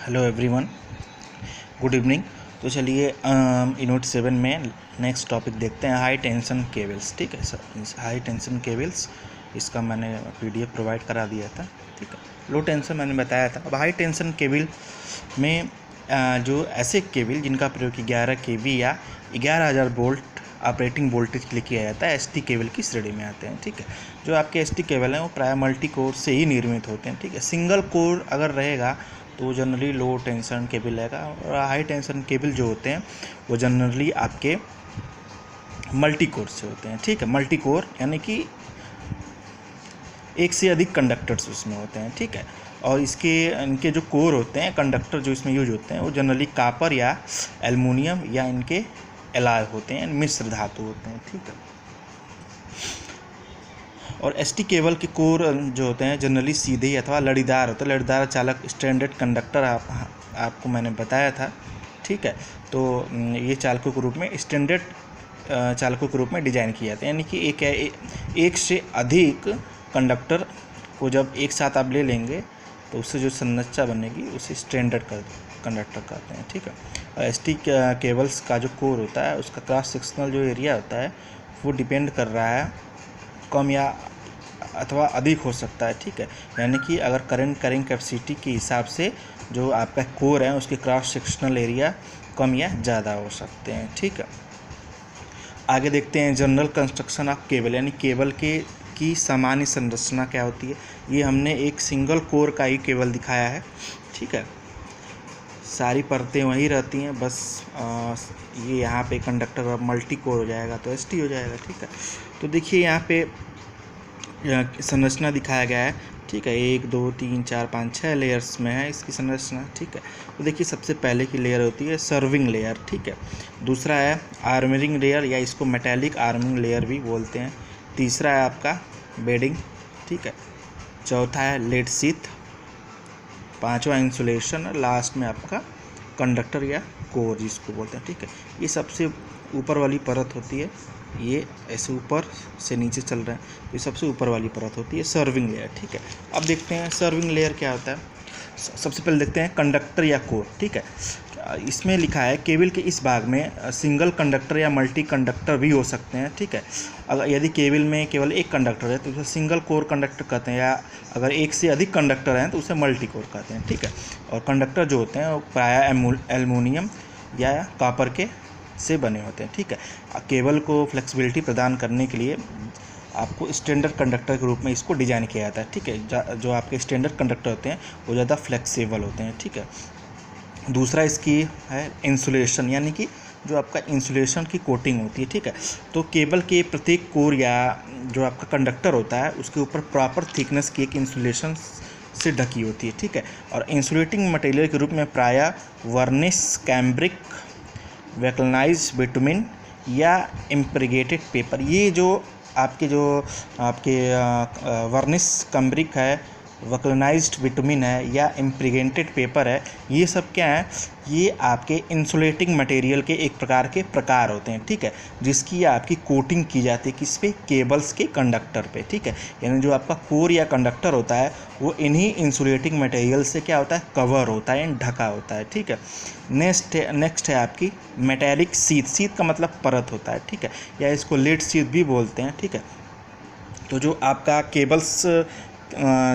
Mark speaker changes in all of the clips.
Speaker 1: Hello everyone, good evening. तो चलिए unit 7 में नेक्स्ट टॉपिक देखते हैं, हाई टेंशन केबल्स। ठीक है सर, हाई टेंशन केबल्स इसका मैंने पीडीएफ प्रोवाइड करा दिया था। ठीक है, लो टेंशन मैंने बताया था। अब हाई टेंशन केबल में जो ऐसे केबल जिनका प्रयोग 11 केवी या 11,000 वोल्ट ऑपरेटिंग वोल्टेज के लिए किया जाता है, एसटी केबल की श्रेणी में आते हैं। ठीक है, जो आपके एसटी केबल हैं वो प्राय मल्टी कोर से ही निर्मित होते हैं। ठीक है, सिंगल कोर अगर रहेगा तो जनरली लो टेंशन केबल रहेगा, और हाई टेंशन केबल जो होते हैं वो जनरली आपके मल्टी कोर से होते हैं। ठीक है, मल्टी कोर यानी कि एक से अधिक कंडक्टर्स उसमें होते हैं। ठीक है, और इनके जो कोर होते हैं, कंडक्टर जो इसमें यूज होते हैं वो जनरली कापर या एल्युमिनियम या इनके एलॉय होते हैं, मिश्र धातु होते हैं। ठीक है, और एसटी केबल के कोर जो होते हैं जनरली सीधे अथवा लड़ीदार होते हैं। लड़ीदार चालक स्टैंडर्ड कंडक्टर आपको मैंने बताया था। ठीक है, तो ये चालकों के रूप में स्टैंडर्ड चालकों के रूप में डिजाइन किए जाते हैं, यानी कि एक से अधिक कंडक्टर को जब एक साथ आप ले लेंगे तो उससे जो संरचना बनेगी उसे स्टैंडर्ड कंडक्टर कहते हैं। ठीक है, और एसटी केबल्स का जो कोर होता है उसका क्रॉस सेक्शनल जो एरिया होता है वो डिपेंड कर रहा है, कम या अथवा अधिक हो सकता है। ठीक है, यानी कि अगर करंट कैरिंग कैपेसिटी के हिसाब से जो आपका कोर है उसके क्रॉस सेक्शनल एरिया कम या ज़्यादा हो सकते हैं। ठीक है, आगे देखते हैं जनरल कंस्ट्रक्शन ऑफ केबल, यानी केबल की सामान्य संरचना क्या होती है। ये हमने एक सिंगल कोर का ही केबल दिखाया है। ठीक है, सारी परतें वहीं रहती हैं, बस ये यहाँ पे कंडक्टर अब मल्टी कोर हो जाएगा तो एसटी हो जाएगा। ठीक है, तो देखिए यहाँ पे संरचना दिखाया गया है। ठीक है, 1 2 3 4 5 6 लेयर्स में है इसकी संरचना। ठीक है, तो देखिए सबसे पहले की लेयर होती है सर्विंग लेयर। ठीक है, दूसरा है आर्मरिंग लेयर या इसको मेटालिक आर्मिंग लेयर भी बोलते हैं। तीसरा है आपका बेडिंग। ठीक है, चौथा है लेड शीथ, पांचवा इंसुलेशन, लास्ट में आपका कंडक्टर या कोर जिसको बोलते हैं। ठीक है, ये सबसे ऊपर वाली परत होती है, ये ऐसे ऊपर से नीचे चल रहा है, ये सबसे ऊपर वाली परत होती है सर्विंग लेयर। ठीक है, अब देखते हैं सर्विंग लेयर क्या होता है। सबसे पहले देखते हैं कंडक्टर या कोर। ठीक है, इसमें लिखा है केबल के इस भाग में सिंगल कंडक्टर या मल्टी कंडक्टर भी हो सकते हैं। ठीक है, अगर यदि केबल में केवल एक कंडक्टर है तो उसे सिंगल कोर कंडक्टर कहते हैं, या अगर एक से अधिक कंडक्टर हैं तो उसे मल्टी कोर कहते हैं। ठीक है, और कंडक्टर जो होते हैं वो प्रायः एल्युमिनियम या कॉपर के से बने होते हैं। ठीक है, केबल को फ्लेक्सिबिलिटी प्रदान करने के लिए आपको स्टैंडर्ड कंडक्टर के रूप में इसको डिज़ाइन किया जाता है। ठीक है, जो आपके स्टैंडर्ड कंडक्टर होते हैं वो ज़्यादा फ्लेक्सिबल होते हैं। ठीक है, दूसरा इसकी है इंसुलेशन, यानी कि जो आपका इंसुलेशन की कोटिंग होती है। ठीक है, तो केबल के प्रत्येक कोर या जो आपका कंडक्टर होता है उसके ऊपर प्रॉपर थिकनेस की एक इंसुलेशन से ढकी होती है। ठीक है, और इंसुलेटिंग मटेरियल के रूप में प्रायः वर्निश, कैम्ब्रिक, वैक्लनाइज बिटुमिन या इम्प्रीगेटेड पेपर, ये जो आपके वर्निश, कैम्ब्रिक है, वैक्लनाइज्ड बिटुमिन है या इम्प्रीगेटेड पेपर है, ये सब क्या है, ये आपके इंसुलेटिंग मटेरियल के एक प्रकार के प्रकार होते हैं। ठीक है, जिसकी आपकी कोटिंग की जाती है किस पे, केबल्स के कंडक्टर पे। ठीक है, यानी जो आपका कोर या कंडक्टर होता है वो इन्हीं इंसुलेटिंग मटेरियल से क्या होता है, कवर होता है, ढका होता है। ठीक है, नेक्स्ट है आपकी मेटालिक शीथ। शीथ का मतलब परत होता है। ठीक है, या इसको लेड शीथ भी बोलते हैं। ठीक है, तो जो आपका केबल्स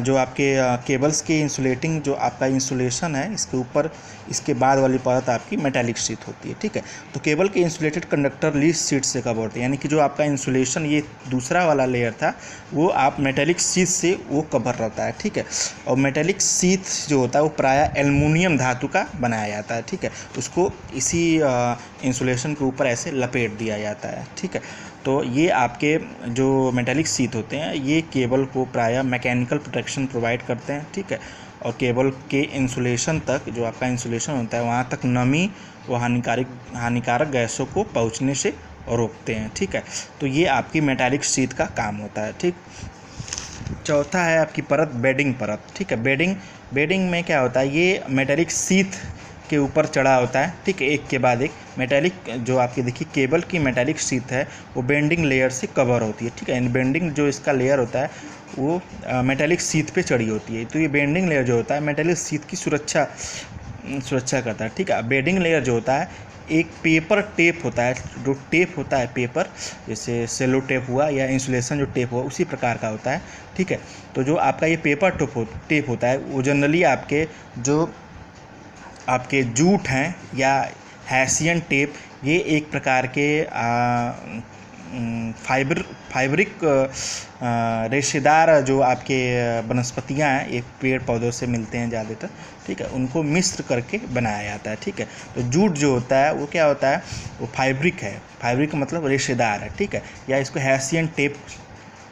Speaker 1: जो आपके केबल्स के इंसुलेटिंग जो आपका इंसुलेशन है इसके ऊपर इसके बाद वाली परत आपकी मेटालिक शीट होती है। ठीक है, तो केबल के इंसुलेटेड कंडक्टर लीड शीट से कवर होते हैं, यानी कि जो आपका इंसुलेशन ये दूसरा वाला लेयर था वो आप मेटालिक शीट से वो कवर रहता है। ठीक है, और मेटालिक शीट जो होता है वो प्रायः एल्युमिनियम धातु का बनाया जाता है। ठीक है, उसको इसी इंसुलेशन के ऊपर ऐसे लपेट दिया जाता है। ठीक है, तो ये आपके जो मेटालिक शीट होते हैं ये केबल को प्रायः मैकेनिकल प्रोटेक्शन प्रोवाइड करते हैं। ठीक है, और केबल के इंसुलेशन तक जो आपका इंसुलेशन होता है वहाँ तक नमी व हानिकारक गैसों को पहुँचने से रोकते हैं। ठीक है, तो ये आपकी मेटालिक शीट का काम होता है। ठीक, चौथा है आपकी परत बेडिंग परत। ठीक है, बेडिंग में क्या होता है, ये मेटालिक शीट के ऊपर चढ़ा होता है। ठीक है, एक के बाद एक मेटालिक जो आपकी देखिए केबल की मेटालिक शीट है वो बेंडिंग लेयर से कवर होती है। ठीक है, बेंडिंग जो इसका लेयर होता है वो मेटालिक शीट पे चढ़ी होती है। तो ये बेंडिंग लेयर जो होता है मेटालिक शीट की सुरक्षा सुरक्षा करता है, ठीक है। बेडिंग लेयर जो होता है एक पेपर टेप होता है, जो टेप होता है पेपर, जैसे सेलो टेप हुआ या इंसुलेशन जो टेप हुआ उसी प्रकार का होता है, ठीक है। तो जो आपका ये पेपर टेप होता है वो जनरली आपके जूट हैं या हैसियन टेप, ये एक प्रकार के फाइब्रिक रेशेदार जो आपके वनस्पतियाँ हैं, ये पेड़ पौधों से मिलते हैं ज़्यादातर, ठीक है, उनको मिश्र करके बनाया जाता है, ठीक है। तो जूट जो होता है वो क्या होता है, वो फाइब्रिक है, फाइब्रिक मतलब रेशेदार है, ठीक है, या इसको हैसियन टेप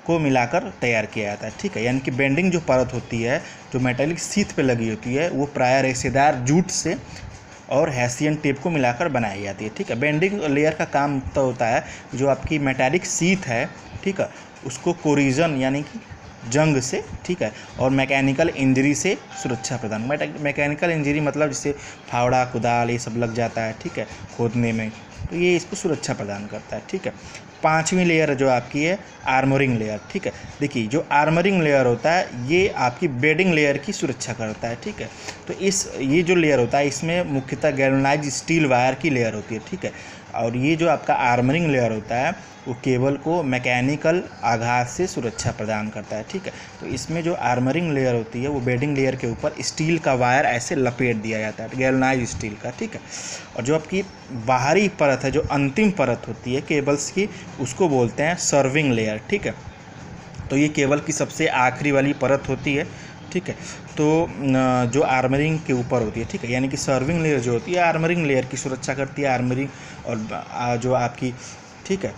Speaker 1: को मिलाकर तैयार किया जाता है, ठीक है। यानी कि बेंडिंग जो परत होती है जो मेटालिक सीथ पे लगी होती है वो प्रायः रेशेदार जूट से और हैसियन टेप को मिलाकर बनाई जाती है, ठीक है। बेंडिंग लेयर का काम तो होता है जो आपकी मेटालिक सीथ है, ठीक है, उसको कोरिजन यानी कि जंग से, ठीक है, और मैकेनिकल इंजरी से सुरक्षा प्रदान। मैकेनिकल इंजरी मतलब जैसे फावड़ा कुदाल ये सब लग जाता है, ठीक है, खोदने में, तो ये इसको सुरक्षा प्रदान करता है, ठीक है। पांचवी लेयर जो आपकी है आर्मरिंग लेयर, ठीक है। देखिए जो आर्मरिंग लेयर होता है ये आपकी बेडिंग लेयर की सुरक्षा करता है, ठीक है। तो ये जो लेयर होता है इसमें मुख्यतः गैल्वेनाइज्ड स्टील वायर की लेयर होती है, ठीक है। और ये जो आपका आर्मरिंग लेयर होता है वो केबल को मैकेनिकल आघात से सुरक्षा प्रदान करता है, ठीक है। तो इसमें जो आर्मरिंग लेयर होती है वो बेडिंग लेयर के ऊपर स्टील का वायर ऐसे लपेट दिया जाता है, गैल्वेनाइज्ड स्टील का, ठीक है। और जो आपकी बाहरी परत है, जो अंतिम परत होती है केबल्स की, उसको बोलते हैं सर्विंग लेयर, ठीक है। तो ये केबल की सबसे आखिरी वाली परत होती है, ठीक है। तो जो आर्मरिंग के ऊपर होती है, ठीक है, यानी कि सर्विंग लेयर जो होती है आर्मरिंग लेयर की सुरक्षा करती है, आर्मरिंग और जो आपकी, ठीक है।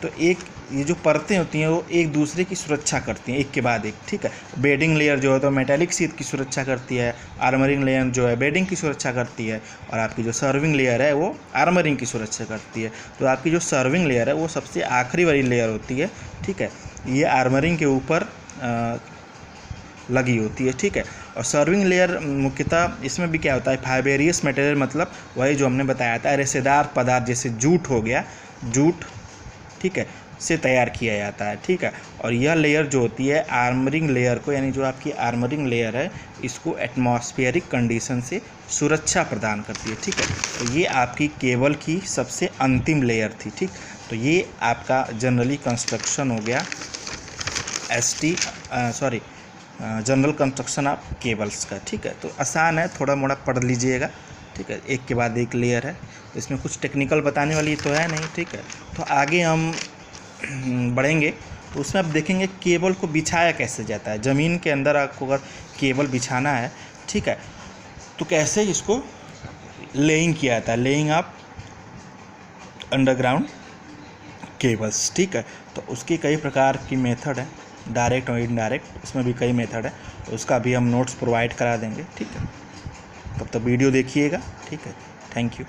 Speaker 1: तो एक ये जो परतें होती हैं वो एक दूसरे की सुरक्षा करती हैं एक के बाद एक, ठीक है। बेडिंग लेयर जो है तो मेटालिक सीथ की सुरक्षा करती है, आर्मरिंग लेयर जो है बेडिंग की सुरक्षा करती है, और आपकी जो सर्विंग लेयर है वो आर्मरिंग की सुरक्षा करती है। तो आपकी जो सर्विंग लेयर है वो सबसे आखिरी वाली लेयर होती है, ठीक है, ये आर्मरिंग के ऊपर लगी होती है, ठीक है। और सर्विंग लेयर मुख्यतः इसमें भी क्या होता है, फाइबेरियस मटेरियल मतलब वही जो हमने बताया था रेशेदार पदार्थ, जैसे जूट हो गया, जूट, ठीक है, से तैयार किया जाता है, ठीक है। और यह लेयर जो होती है आर्मरिंग लेयर को, यानी जो आपकी आर्मरिंग लेयर है इसको एटमॉस्फेरिक कंडीशन से सुरक्षा प्रदान करती है, ठीक है। तो ये आपकी केबल की सबसे अंतिम लेयर थी, ठीक। तो ये आपका जनरली कंस्ट्रक्शन हो गया जनरल कंस्ट्रक्शन ऑफ केबल्स का, ठीक है। तो आसान है, थोड़ा मोड़ा पढ़ लीजिएगा, ठीक है, एक के बाद एक लेयर है, तो इसमें कुछ टेक्निकल बताने वाली तो है नहीं, ठीक है। तो आगे हम बढ़ेंगे तो उसमें आप देखेंगे केबल को बिछाया कैसे जाता है। ज़मीन के अंदर आपको अगर केबल बिछाना है, ठीक है, तो कैसे इसको लेइंग किया जाता है, लेइंग ऑफ अंडरग्राउंड केबल्स, ठीक है। तो उसकी कई प्रकार की मेथड है, डायरेक्ट और इनडायरेक्ट, उसमें भी कई मेथड है, तो उसका भी हम नोट्स प्रोवाइड करा देंगे, ठीक है। तब तक वीडियो देखिएगा, ठीक है। Thank you.